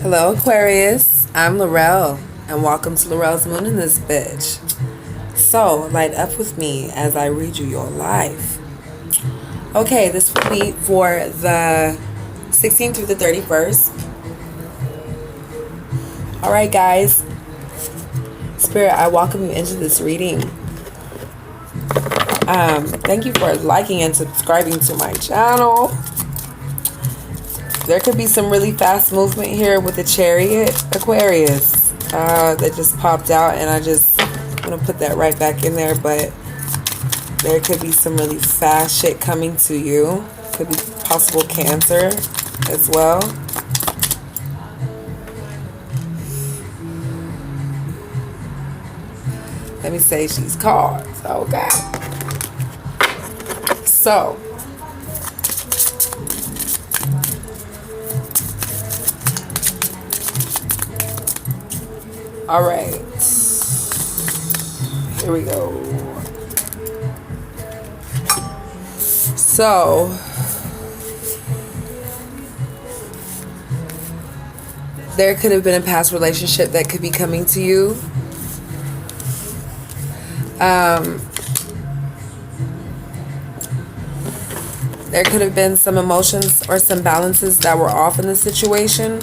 Hello, Aquarius. I'm Laurel, and welcome to Laurel's Moon in this bitch. So, light up with me as I read you your life. Okay, this will be for the 16th through the 31st. Alright, guys. Spirit, I welcome you into this reading. Thank you for liking and subscribing to my channel. There could be some really fast movement here with the Chariot, Aquarius, that just popped out, and I'm going to put that right back in there, but there could be some really fast shit coming to you. Could be possible Cancer as well. Let me say she's cards. Okay. So, all right, here we go. So, there could have been a past relationship that could be coming to you. There could have been some emotions or some balances that were off in the situation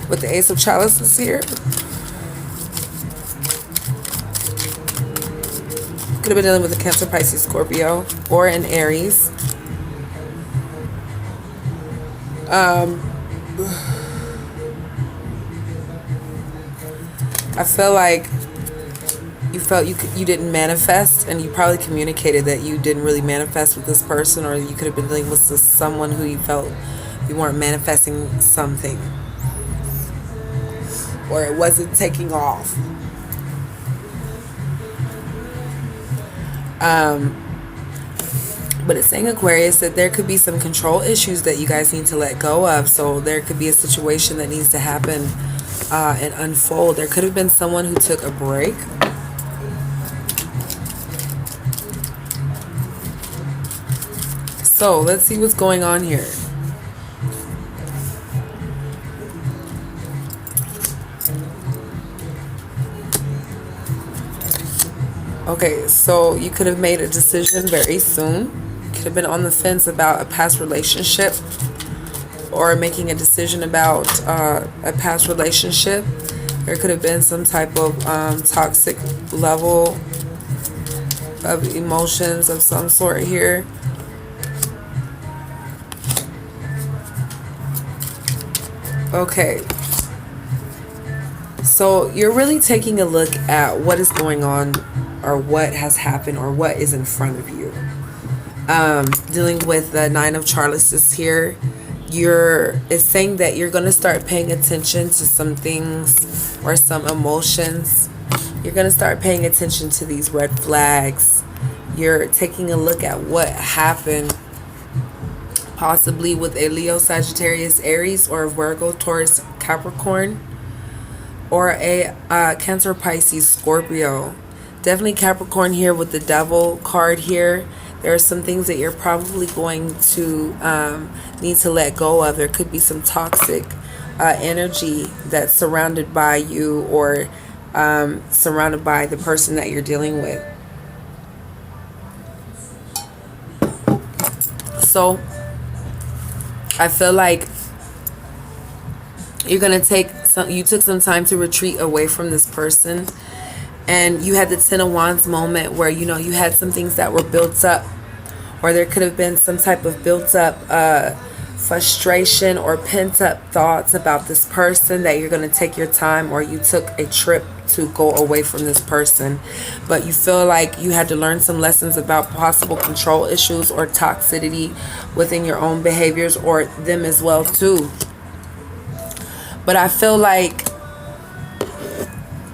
with the Ace of Chalices here. Could have been dealing with a Cancer, Pisces, Scorpio, or an Aries. I feel like you felt you didn't manifest, and you probably communicated that you didn't really manifest with this person, or you could have been dealing with someone who you felt you weren't manifesting something, or it wasn't taking off. But it's saying, Aquarius, that there could be some control issues that you guys need to let go of. So there could be a situation that needs to happen and unfold. There could have been someone who took a break. So let's see what's going on here. Okay, so you could have made a decision very soon. Could have been on the fence about a past relationship, or making a decision about a past relationship. There could have been some type of toxic level of emotions of some sort here. Okay. So you're really taking a look at what is going on, or what has happened, or what is in front of you. Dealing with the Nine of Chalices here, it's saying that you're going to start paying attention to some things or some emotions. You're going to start paying attention to these red flags. You're taking a look at what happened, possibly with a Leo, Sagittarius, Aries, or a Virgo, Taurus, Capricorn, or a Cancer, Pisces, Scorpio. Definitely Capricorn here with the Devil card here. There are some things that you're probably going to need to let go of. There could be some toxic energy that's surrounded by you, or surrounded by the person that you're dealing with. So I feel like you're going to you took some time to retreat away from this person. And you had the Ten of Wands moment where, you had some things that were built up, or there could have been some type of built up frustration or pent up thoughts about this person, that you're going to take your time, or you took a trip to go away from this person. But you feel like you had to learn some lessons about possible control issues or toxicity within your own behaviors, or them as well too. But I feel like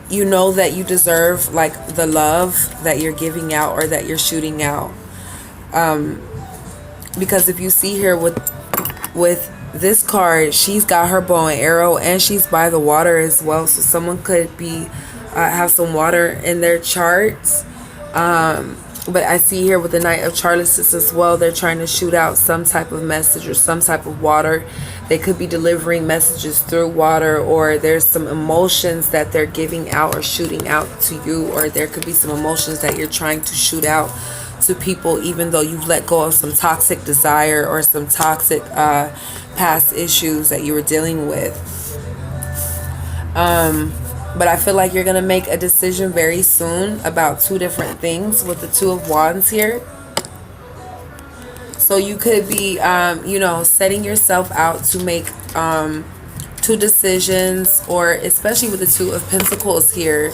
you know that you deserve like the love that you're giving out, or that you're shooting out. Because if you see here with this card, she's got her bow and arrow, and she's by the water as well. So someone could be have some water in their charts. But I see here with the Knight of Chalices as well, they're trying to shoot out some type of message or some type of water. They could be delivering messages through water, or there's some emotions that they're giving out or shooting out to you, or there could be some emotions that you're trying to shoot out to people, even though you've let go of some toxic desire or some toxic past issues that you were dealing with. But I feel like you're going to make a decision very soon about two different things with the Two of Wands here. So you could be, you know, setting yourself out to make two decisions, or especially with the Two of Pentacles here.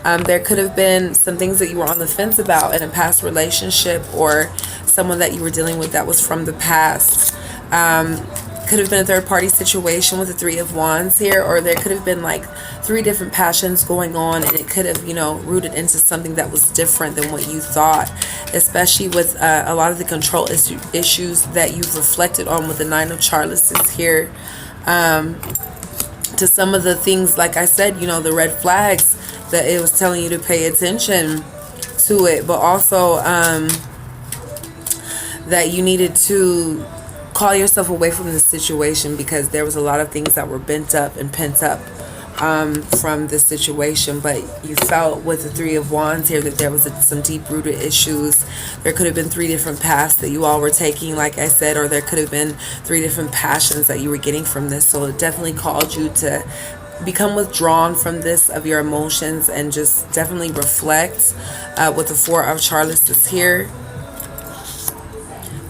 There could have been some things that you were on the fence about in a past relationship, or someone that you were dealing with that was from the past. Could have been a third-party situation with the Three of Wands here, or there could have been like three different passions going on, and it could have, you know, rooted into something that was different than what you thought, especially with a lot of the control issues that you've reflected on with the Nine of Chalices here. To some of the things, like I said, you know, the red flags that it was telling you to pay attention to it, but also that you needed to call yourself away from the situation, because there was a lot of things that were bent up and pent up from the situation. But you felt with the Three of Wands here that there was some deep-rooted issues. There could have been three different paths that you all were taking, like I said, or there could have been three different passions that you were getting from this. So it definitely called you to become withdrawn from this, of your emotions, and just definitely reflect with the Four of Chalices here.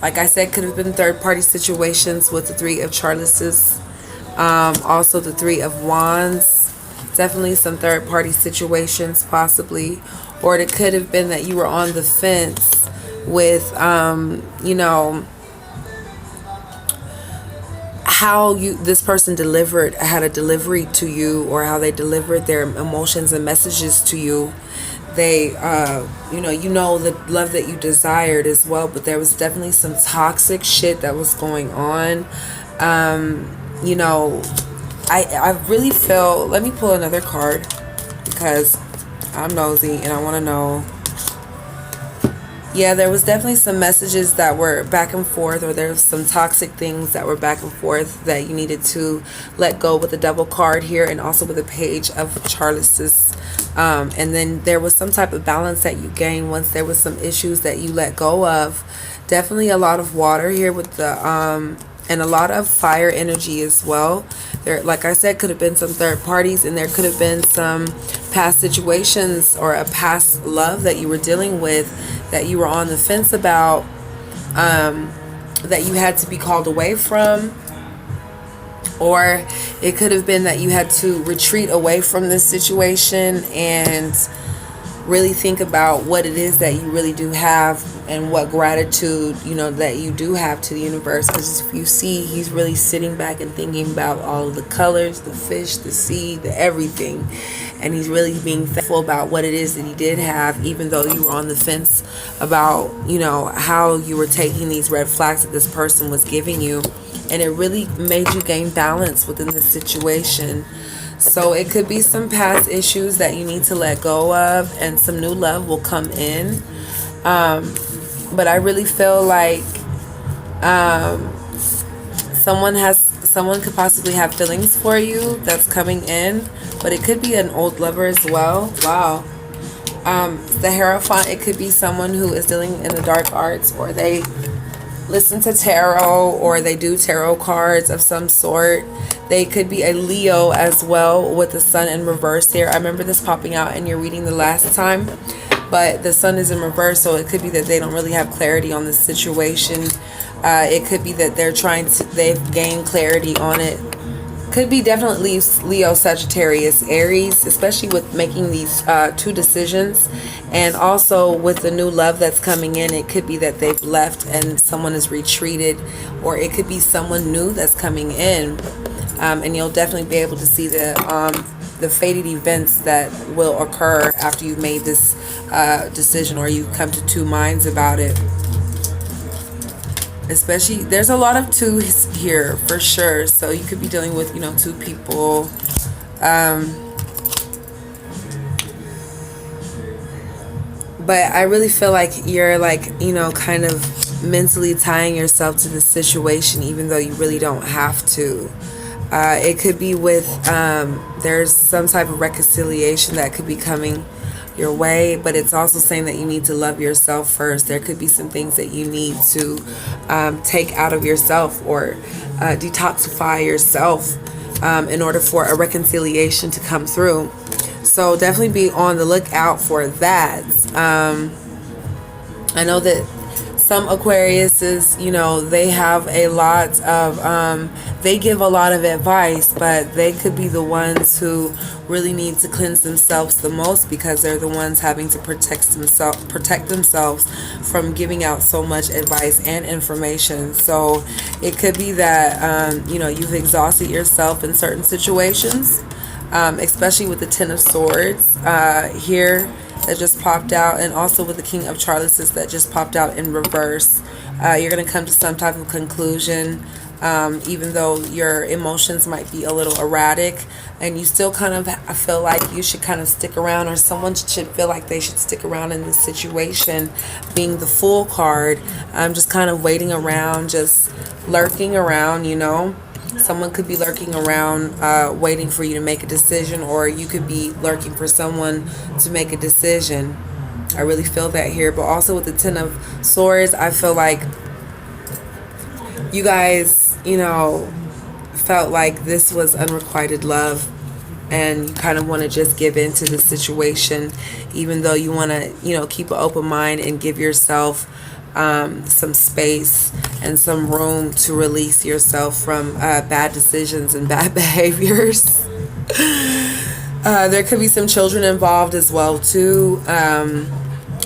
Like I said, could have been third-party situations with the Three of Chalices. Also the Three of Wands. Definitely some third-party situations possibly. Or it could have been that you were on the fence with, you know, how this person had a delivery to you, or how they delivered their emotions and messages to you. They, you know the love that you desired as well, but there was definitely some toxic shit that was going on. You know, I really feel, let me pull another card, because I'm nosy and I want to know. Yeah, there was definitely some messages that were back and forth, or there was some toxic things that were back and forth that you needed to let go with the Devil card here, and also with the Page of Chalices. And then there was some type of balance that you gained once there was some issues that you let go of. Definitely a lot of water here with the and a lot of fire energy as well. There, like I said, could have been some third parties, and there could have been some past situations or a past love that you were dealing with that you were on the fence about, that you had to be called away from. Or it could have been that you had to retreat away from this situation and really think about what it is that you really do have, and what gratitude, you know, that you do have to the universe. Because if you see, he's really sitting back and thinking about all of the colors, the fish, the sea, the everything. And he's really being thankful about what it is that he did have, even though you were on the fence about, you know, how you were taking these red flags that this person was giving you. And it really made you gain balance within the situation. So it could be some past issues that you need to let go of, and some new love will come in. But I really feel like someone could possibly have feelings for you that's coming in, but it could be an old lover as well. Wow. The Hierophant, it could be someone who is dealing in the dark arts, or they listen to tarot, or they do tarot cards of some sort. They could be a Leo as well, with the Sun in reverse here. I remember this popping out in your reading the last time, but the Sun is in reverse, so it could be that they don't really have clarity on the situation. It could be that they've gained clarity on it. Could be definitely Leo, Sagittarius, Aries, especially with making these two decisions. And also with the new love that's coming in, it could be that they've left and someone has retreated, or it could be someone new that's coming in. And you'll definitely be able to see the fated events that will occur after you've made this decision, or you come to two minds about it. Especially, there's a lot of twos here for sure, so you could be dealing with, you know, two people. But I really feel like you're like, you know, kind of mentally tying yourself to the situation, even though you really don't have to. It could be with, there's some type of reconciliation that could be coming your way, but it's also saying that you need to love yourself first. There could be some things that you need to take out of yourself, or detoxify yourself in order for a reconciliation to come through. So definitely be on the lookout for that. I know that some Aquariuses, you know, they have a lot of, they give a lot of advice, but they could be the ones who really need to cleanse themselves the most, because they're the ones having to protect themselves from giving out so much advice and information. So it could be that, you know, you've exhausted yourself in certain situations, especially with the Ten of Swords here that just popped out, and also with the King of Chalices that just popped out in reverse. You're going to come to some type of conclusion, even though your emotions might be a little erratic, and you still kind of feel like you should kind of stick around, or someone should feel like they should stick around in this situation, being the Fool card. Just kind of waiting around, just lurking around, you know. Someone could be lurking around, waiting for you to make a decision, or you could be lurking for someone to make a decision. I really feel that here. But also with the Ten of Swords, I feel like you guys, you know, felt like this was unrequited love, and you kind of want to just give in to the situation, even though you want to, you know, keep an open mind and give yourself some space and some room to release yourself from bad decisions and bad behaviors. There could be some children involved as well too.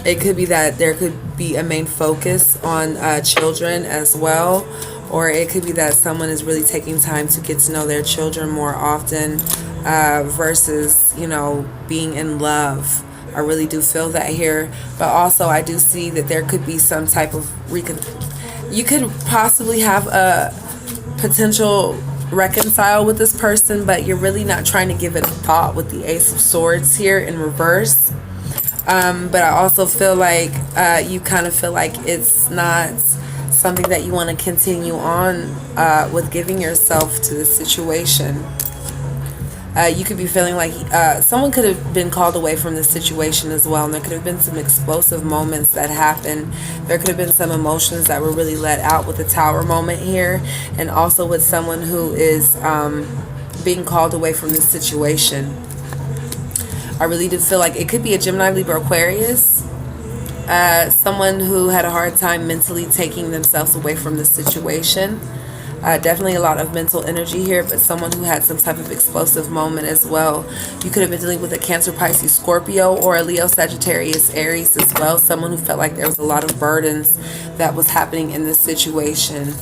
It could be that there could be a main focus on children as well, or it could be that someone is really taking time to get to know their children more often, versus, you know, being in love. I really do feel that here. But also I do see that there could be some type of you could possibly have a potential reconcile with this person, but you're really not trying to give it a thought with the Ace of Swords here in reverse. But I also feel like you kind of feel like it's not something that you want to continue on with giving yourself to the situation. You could be feeling like someone could have been called away from the situation as well, and there could have been some explosive moments that happened. There could have been some emotions that were really let out with the Tower moment here, and also with someone who is being called away from this situation. I really do feel like it could be a Gemini, Libra, Aquarius. Someone who had a hard time mentally taking themselves away from the situation. Definitely a lot of mental energy here, but someone who had some type of explosive moment as well. You could have been dealing with a Cancer, Pisces, Scorpio, or a Leo, Sagittarius, Aries as well. Someone who felt like there was a lot of burdens that was happening in this situation.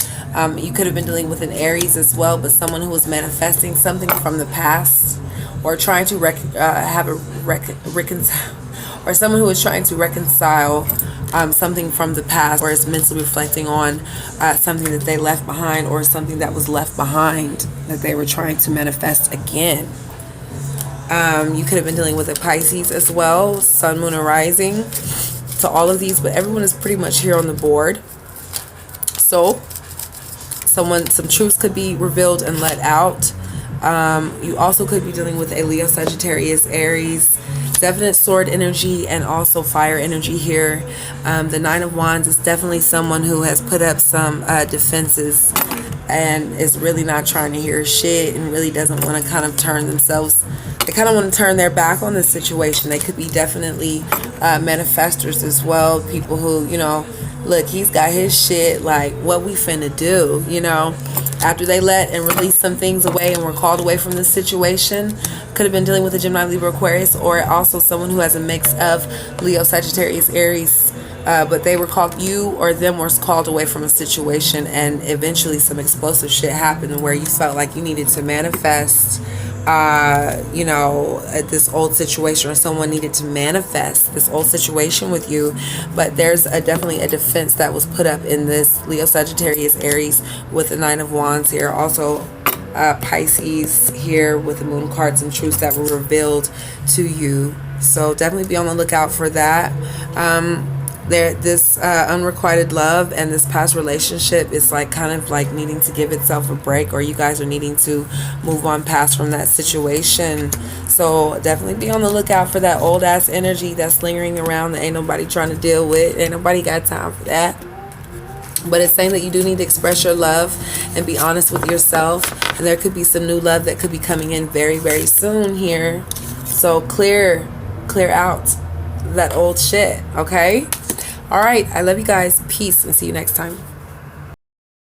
You could have been dealing with an Aries as well, but someone who was manifesting something from the past, or trying to reconcile, or someone who is trying to reconcile something from the past, or is mentally reflecting on something that they left behind, or something that was left behind that they were trying to manifest again. You could have been dealing with a Pisces as well, Sun, Moon, and Rising, to all of these, but everyone is pretty much here on the board. So some truths could be revealed and let out. You also could be dealing with a Leo, Sagittarius, Aries, definite sword energy, and also fire energy here. The Nine of Wands is definitely someone who has put up some defenses and is really not trying to hear shit, and really doesn't want to kind of turn themselves, they kind of want to turn their back on the situation. They could be definitely manifestors as well, people who, you know, look, he's got his shit, like, what we finna do, you know. After they let and release some things away and were called away from this situation, could have been dealing with a Gemini, Libra, Aquarius, or also someone who has a mix of Leo, Sagittarius, Aries, but they were called, you or them were called away from a situation, and eventually some explosive shit happened where you felt like you needed to manifest, you know, this old situation, or someone needed to manifest this old situation with you. But there's definitely a defense that was put up in this Leo, Sagittarius, Aries with the Nine of Wands here. Also Pisces here with the moon cards and truths that were revealed to you. So definitely be on the lookout for that. This unrequited love and this past relationship is like kind of like needing to give itself a break, or you guys are needing to move on past from that situation. So definitely be on the lookout for that old ass energy that's lingering around that ain't nobody trying to deal with. Ain't nobody got time for that. But it's saying that you do need to express your love and be honest with yourself. And there could be some new love that could be coming in very, very soon here. So clear out that old shit, okay? All right, I love you guys. Peace, and see you next time.